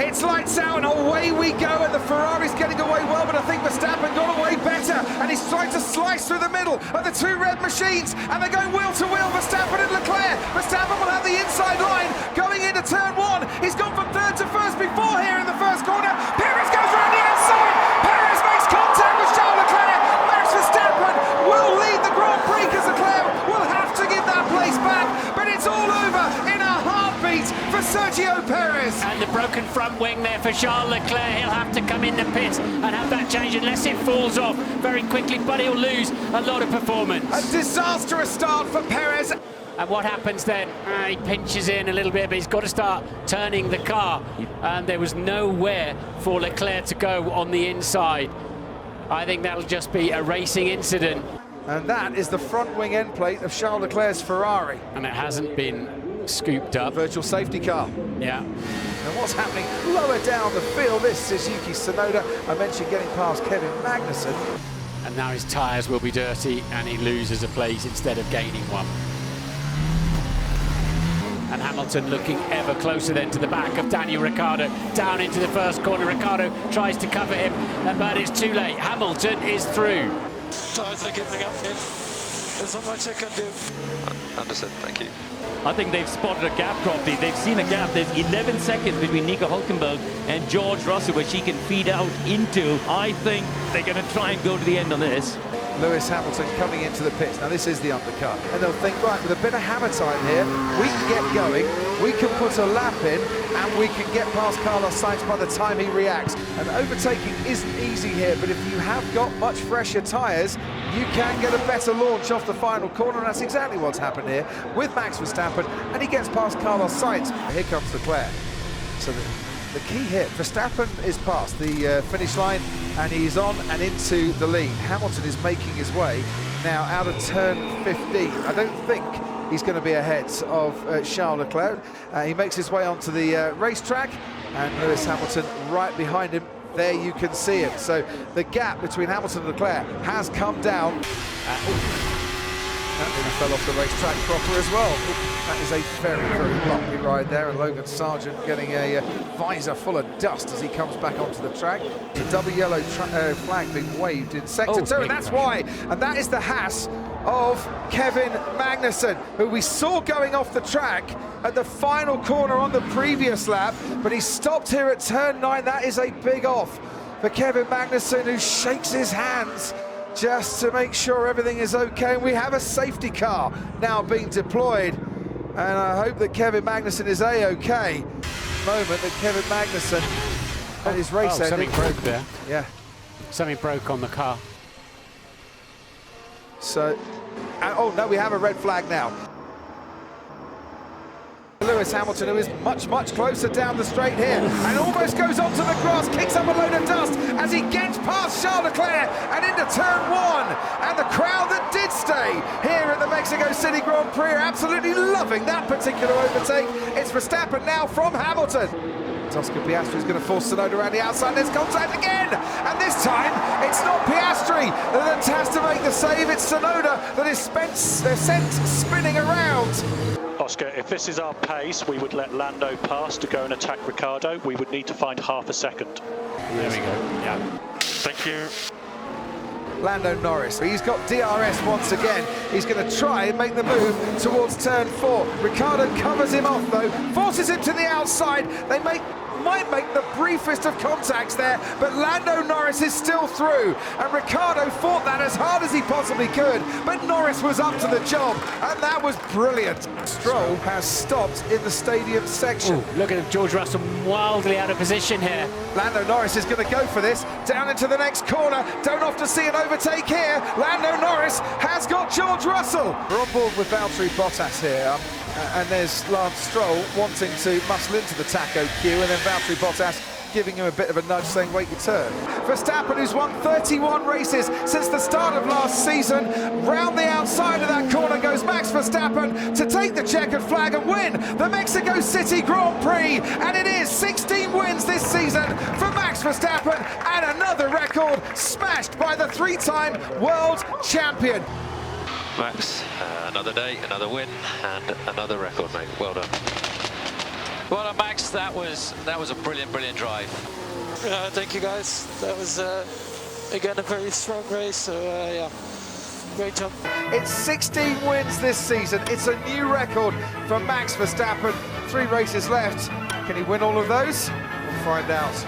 It's lights out and away we go, and the Ferrari's getting away well, but I think Verstappen got away better, and he's trying to slice through the middle of the two red machines, and they're going wheel to wheel, Verstappen and Leclerc. Verstappen will have the inside line going into turn one. He's gone from third to first before here in the first corner. Perez goes around the outside. Perez makes contact with Charles Leclerc. Max Verstappen will lead the Grand Prix because Leclerc will have to give that place back, but it's all over in a heartbeat for Sergio Perez. And the broken front wing there for Charles Leclerc. He'll have to come in the pits and have that change unless it falls off very quickly, but he'll lose a lot of performance. A disastrous start for Perez. And what happens then? He pinches in a little bit, but he's got to start turning the car. And there was nowhere for Leclerc to go on the inside. I think that'll just be a racing incident. And that is the front wing end plate of Charles Leclerc's Ferrari. And it hasn't been scooped up. Virtual safety car. Yeah. And what's happening lower down the field? This is Yuki Tsunoda. I mentioned getting past Kevin Magnussen. And now his tyres will be dirty and he loses a place instead of gaining one. And Hamilton looking ever closer then to the back of Daniel Ricciardo, down into the first corner. Ricciardo tries to cover him, but it's too late. Hamilton is through. Tyres are giving up here. There's not much I can do. Understood, thank you. I think they've spotted a gap properly. They've seen a gap. There's 11 seconds between Nico Hülkenberg and George Russell, which he can feed out into. I think they're going to try and go to the end on this. Lewis Hamilton coming into the pits. Now this is the undercut. And they'll think, right, with a bit of hammer time here, we can get going, we can put a lap in, and we can get past Carlos Sainz by the time he reacts. And overtaking isn't easy here, but if you have got much fresher tyres, you can get a better launch off the final corner, and that's exactly what's happened here with Max Verstappen, and he gets past Carlos Sainz. Here comes Leclerc. So the key here, Verstappen is past the finish line, and he's on and into the lead. Hamilton is making his way now out of turn 15. I don't think he's going to be ahead of Charles Leclerc. He makes his way onto the racetrack, and Lewis Hamilton right behind him. There you can see it. So the gap between Hamilton and Leclerc has come down. That nearly fell off the racetrack proper as well. That is a very, very bumpy ride there, and Logan Sargent getting a visor full of dust as he comes back onto the track. The double yellow flag being waved in sector 2, and that's why. And that is the Haas of Kevin Magnussen, who we saw going off the track at the final corner on the previous lap, but he stopped here at turn 9. That is a big off for Kevin Magnussen, who shakes his hands just to make sure everything is okay. And we have a safety car now being deployed, and I hope that Kevin Magnussen is a-okay. Moment that Kevin Magnussen at his race ending. Something broke there. Yeah. Something broke on the car. So, oh no, we have a red flag now. Lewis Hamilton, who is much, much closer down the straight here, and almost goes onto the grass, kicks up a load of dust as he gets past Charles Leclerc and into turn 1. And the crowd that did stay here at the Mexico City Grand Prix are absolutely loving that particular overtake. It's Verstappen now from Hamilton. Oscar Piastri is going to force Tsunoda around the outside. There's contact again, and this time it's not Piastri that has to make the save. It's Tsunoda that is sent spinning around. Oscar, if this is our pace, we would let Lando pass to go and attack Ricciardo. We would need to find half a second. There we go. Yeah. Thank you. Lando Norris, he's got DRS once again. He's going to try and make the move towards turn 4. Ricciardo covers him off though, forces him to the outside. They might make the briefest of contacts there, but Lando Norris is still through, and Ricciardo fought that as hard as he possibly could, but Norris was up to the job, and that was brilliant. Stroll has stopped in the stadium section. Ooh, look at George Russell wildly out of position here. Lando Norris is going to go for this, down into the next corner. Don't often see an overtake here. Lando Norris has got George Russell. We're on board with Valtteri Bottas here, and there's Lance Stroll wanting to muscle into the taco queue, and then Valtteri Bottas giving him a bit of a nudge saying wait your turn. Verstappen, who's won 31 races since the start of last season, round the outside of that corner goes Max Verstappen to take the checkered flag and win the Mexico City Grand Prix, and it is 16 wins this season for Max Verstappen, and another record smashed by the 3-time world champion. Max, another day, another win, and another record, mate. Well done. Well, Max, that was a brilliant drive. Thank you guys. That was again a very strong race. So yeah, great job. It's 16 wins this season. It's a new record for Max Verstappen. 3 races left. Can he win all of those? We'll find out.